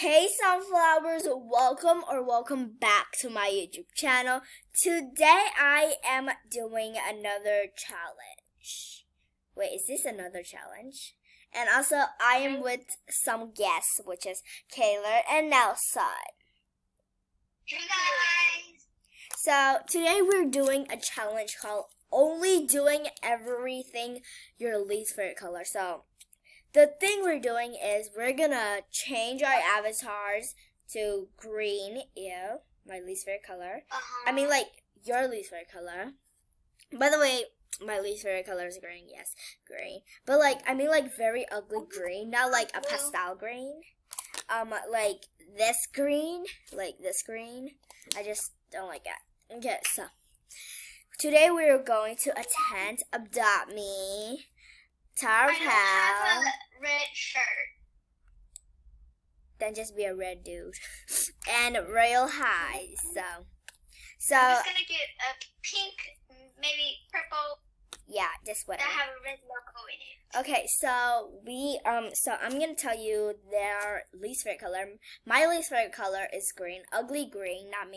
Hey Sunflowers, welcome back to my YouTube channel. Today I am doing another challenge. Wait, is this another challenge? And also I am with some guests, which is Kayla and Nelson. Hey guys! So today we're doing a challenge called Only Doing Everything Your Least Favorite Color. So the thing we're doing is we're gonna change our avatars to green. Yeah, my least favorite color. I mean, like, your least favorite color. By the way, my least favorite color is green. Yes, green. But, like, I mean, like, very ugly green. Not like a pastel green. Like this green. Like this green. I just don't like it. Okay, so today we're going to attend Adopt Me. I don't have a red shirt. Then just be a red dude. And Royal High. So I'm just gonna get a pink, maybe purple. Yeah, just whatever. That have a red logo in it. Okay, so I'm gonna tell you their least favorite color. My least favorite color is green, ugly green, not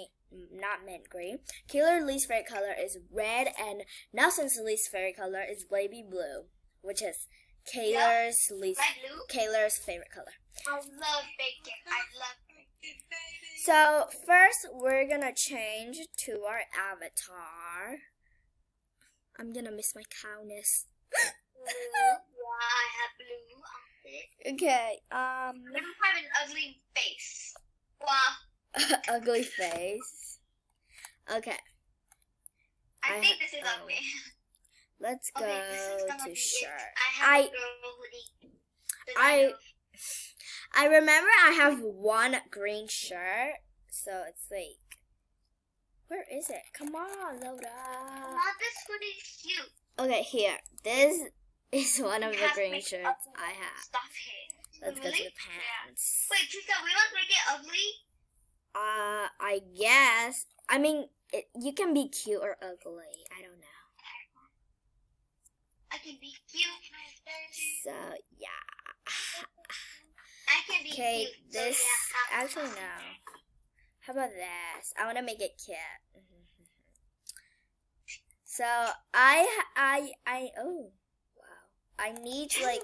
mint green. Kayla's least favorite color is red, and Nelson's least favorite color is baby blue, which is Kayla's Kayla's favorite color. I love bacon. I love bacon. So first, we're gonna change to our avatar. I'm gonna miss my cowness. Yeah, I have blue on it. Okay. I don't have an ugly face. Wow. Ugly face. Okay. I think this is ugly. Let's go to shirt. I have a girl hoodie. I remember I have one green shirt, so it's like, where is it? Come on, load up. Not this hoodie is cute. Okay, here. This is one of the green shirts I have. Stuff here. Let's go to the pants. Yeah. Wait, Trisha, we must make it ugly? I guess. I mean, you can be cute or ugly. I don't know. I can be cute. So, yeah. I can be cute. Okay, this, so yeah, actually no. How about this? I want to make it cute. So, oh, wow. I need to, like,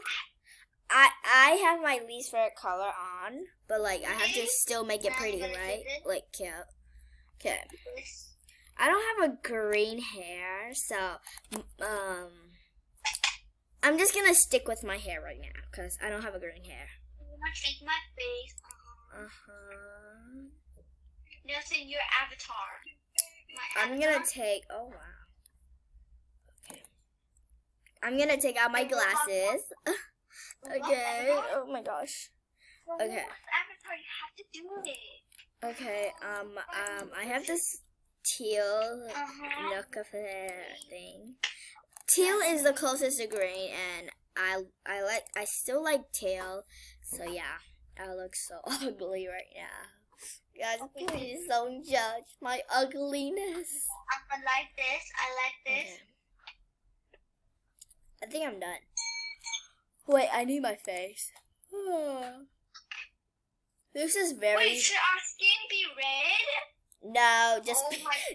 I have my least favorite color on, but, like, I have to still make it pretty, right? Like, cute. Okay. I don't have a green hair, so, I'm just gonna stick with my hair right now, because I don't have a green hair. I'm gonna change my face. Nelson, your avatar. I'm gonna take, oh wow. Okay. I'm gonna take out my glasses. Okay, oh my gosh. Okay. Avatar, you have to do it. Okay, I have this teal look of hair thing. Teal is the closest to green, and I still like teal, so yeah, I look so ugly right now. Guys, please don't judge my ugliness. I like this. Okay. I think I'm done. Wait, I need my face. This is very. Wait, should our skin be red? No, just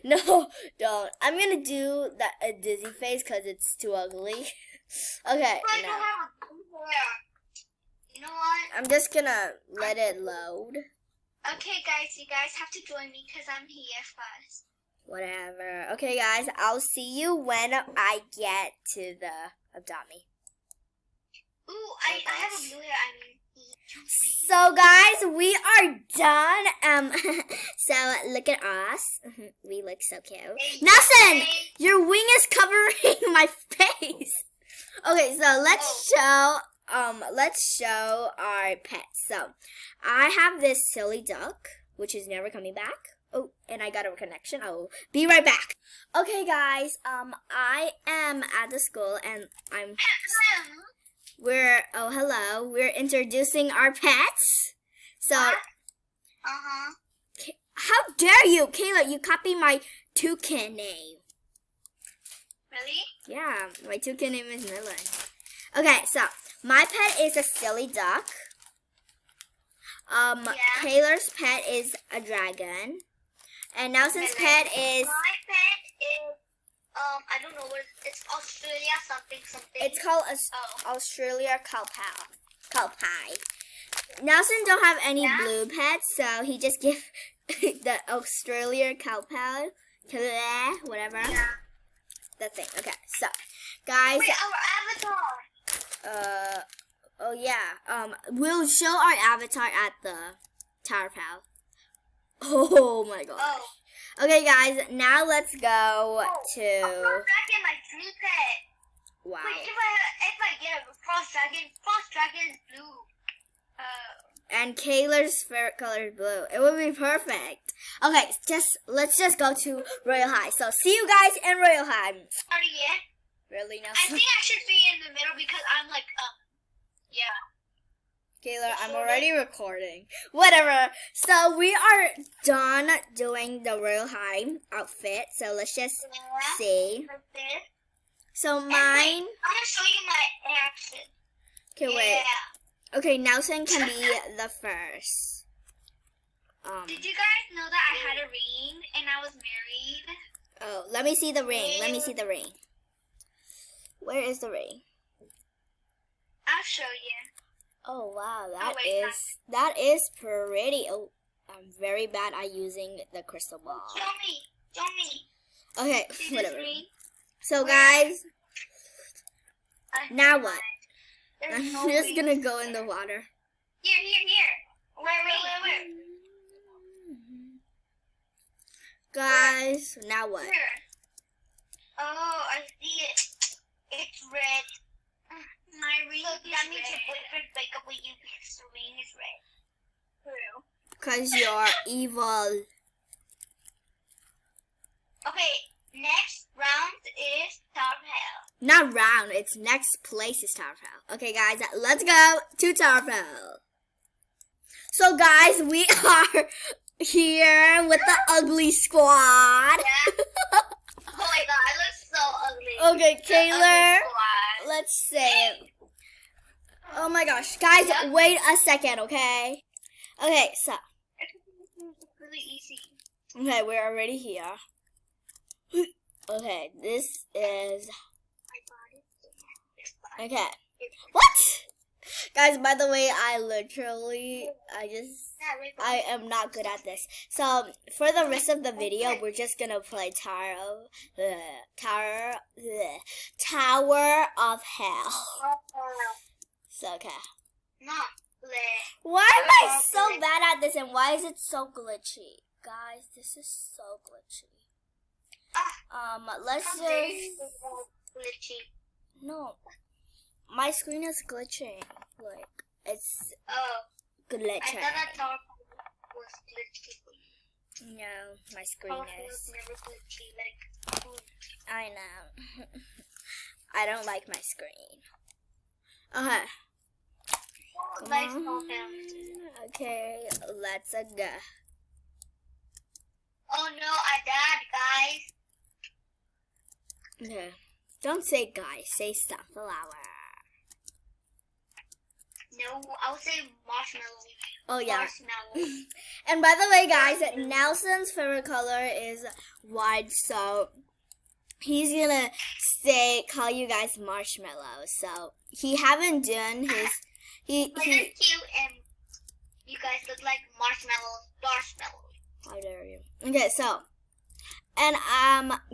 no, don't. I'm gonna do that a dizzy face because it's too ugly. Okay, I no. don't have a blue hair. You know what? I'm just gonna let it load. Okay, guys, you guys have to join me because I'm here first. Whatever. Okay, guys, I'll see you when I get to the Adopt Me. Ooh, I have a blue hair. So, guys, we are done. So look at us. We look so cute. Nelson, your wing is covering my face. Okay, so let's show our pets. So, I have this silly duck, which is never coming back. Oh, and I got a connection. I'll be right back. Okay, guys. I am at the school, and hello. We're introducing our pets. So, how dare you, Kayla? You copied my toucan name. Really? Yeah, my toucan name is Millen. Okay, so my pet is a silly duck. Taylor's pet is a dragon. And Nelson's pet is... My pet is, I don't know what it's Australia something. It's called Australia Cowpie. Nelson don't have any blue pets, so he just give the Australia Cowpie, whatever. Yeah. The thing. Okay, so guys. Wait, our avatar. Oh yeah. We'll show our avatar at the Tower Pal. Oh my god. Oh. Okay, guys. Now let's go to. A cross dragon, my dream pet. Wow. Wait, if I get a cross dragon is blue. And Kayla's favorite color is blue. It would be perfect. Okay, let's just go to Royal High. So see you guys in Royal High. Already yet? Really, Nelson? I think I should be in the middle because I'm like, yeah. Kayla, I'm already recording. Whatever. So we are done doing the Royal High outfit. So let's just see. Like this. So And mine. I'm gonna show you my action. Okay, wait. Okay, Nelson can be the first. Did you guys know that I had a ring and I was married? Oh, let me see the ring. Let me see the ring. Where is the ring? I'll show you. Oh wow, wait, that is pretty. Oh, I'm very bad at using the crystal ball. Show me. Okay, See this whatever. ring? So guys, I now have what? mine. I'm There's no just ring. gonna go in the water. Here. Where? Guys, now what? Here. Oh, I see it. It's red. My ring is that means your boyfriend break up with you because the ring is red. True. Cause you're evil. Okay, next round is Tower Hell. Not round, it's next place is Tower Fell. Okay guys, let's go to Tower Fell. So guys, we are here with the ugly squad. Yeah. Oh my god, I look so ugly. Okay, The Taylor, ugly squad. let's say it. Oh my gosh, guys, wait a second, okay? Okay, so, It's really easy. okay, we're already here. Okay, this is, I bought it. okay. What? Guys, by the way, I am not good at this. So, for the rest of the video, we're just gonna play Tower of Hell. So, okay. Not lit. Why am I so bad at this and why is it so glitchy? Guys, this is so glitchy. Let's How dare you just... say that glitchy? No. My screen is glitching. Like, it's Oh, I glitching. thought that Tower was glitchy. No, my screen Tower is. was never glitchy. Like, I know. I don't like my screen. Okay. nice Come Tower on. Hell. Okay, let's go. Oh no, I died, guys. Okay. Don't say guys, say sunflower. No, I would say marshmallow. Oh yeah. Marshmallow. And by the way, guys, Nelson's favorite color is white, so he's gonna call you guys marshmallow. So he haven't done his But they're cute and you guys look like marshmallows. How dare you? Okay, so and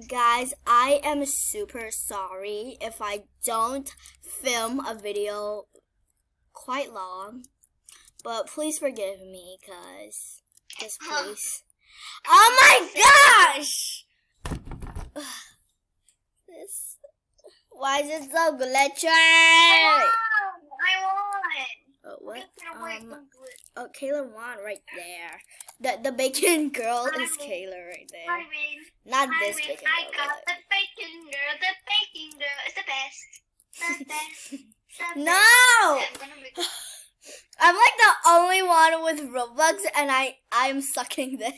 guys, I am super sorry if I don't film a video quite long, but please forgive me, cause just please. Oh my gosh! This. Why is it so glitchy? I won. Oh, what? Wait, don't do it. Oh, Kayla won right there. The bacon girl is Kayla right there. I win. Not I this win. bacon I girl. got the bacon girl. The bacon girl is the best. The best. The No! best. I'm gonna make I'm like the only one with Robux, and I'm sucking this.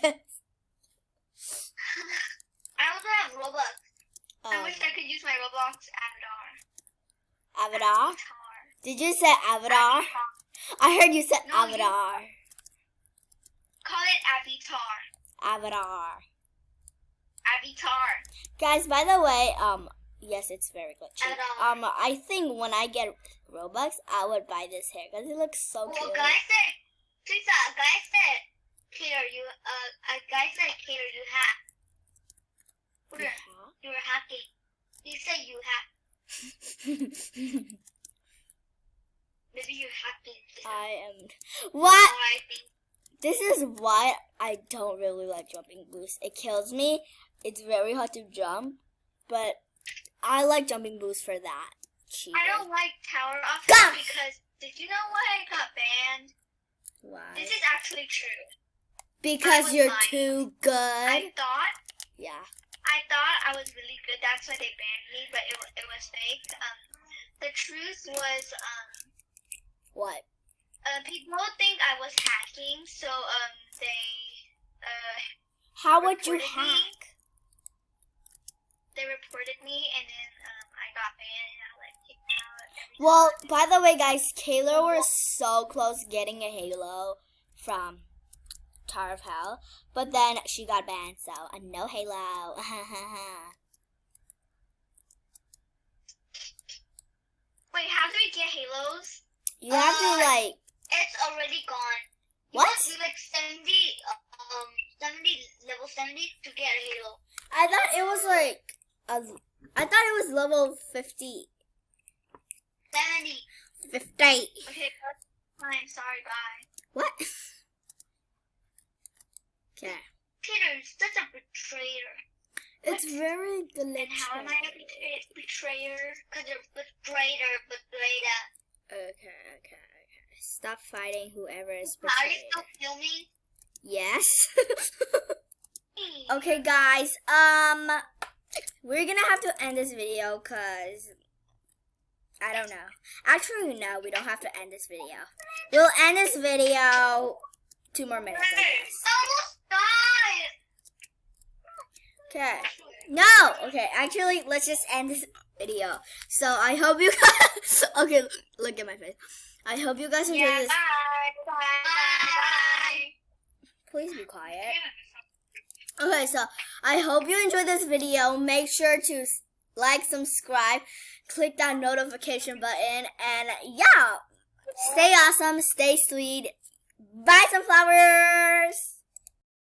I also have Robux. I wish I could use my Roblox avatar. Avatar? Did you say Avatar? I heard you said No, Avatar. call it Avatar. Avatar. Guys, by the way, yes, it's very glitchy. Avatar. I think when I get Robux, I would buy this hair because it looks so Well, cute. a guy said, Kater, you hack. You were hacking. He said you hack. Maybe you're hacking. I am. Oh, What? I think. This is why I don't really like jumping boost. It kills me. It's very hard to jump, but I like jumping boost for that. Cheater. I don't like Tower of Gosh! Hell because did you know why I got banned? Why? This is actually true. Because I was you're lying. too good. I thought I was really good. That's why they banned me, but it was fake. The truth was What? people think I was hacking, so they How would you reported me. hack? They reported me, and then I got banned, and I like kicked out. Well, by the way, guys, Kayla was so close getting a Halo from Tower of Hell, but then she got banned, so no Halo. Wait, how do we get Halos? You have to like It's already gone. You what? must be like 70 level 70 to get a Halo. I thought it was like I thought it was level 50. 70. 50. Okay, that's fine. Sorry, bye. What? Okay. Peter, you're such a betrayer. It's very And delicious. how am I a betrayer? Because you're betrayer. Okay. Stop fighting whoever is Are you betrayed. still filming? Yes. Okay, guys. We're gonna have to end this video because I don't know. Actually, no, we don't have to end this video. We'll end this video 2 more minutes, I guess. Almost died. Okay. No. Okay. Actually, let's just end this video. So I hope you guys. Okay, look at my face. I hope you guys enjoyed Yeah, this. bye. Please be quiet. Okay, so I hope you enjoyed this video. Make sure to like, subscribe, click that notification button, and yeah, stay awesome, stay sweet. Buy some flowers.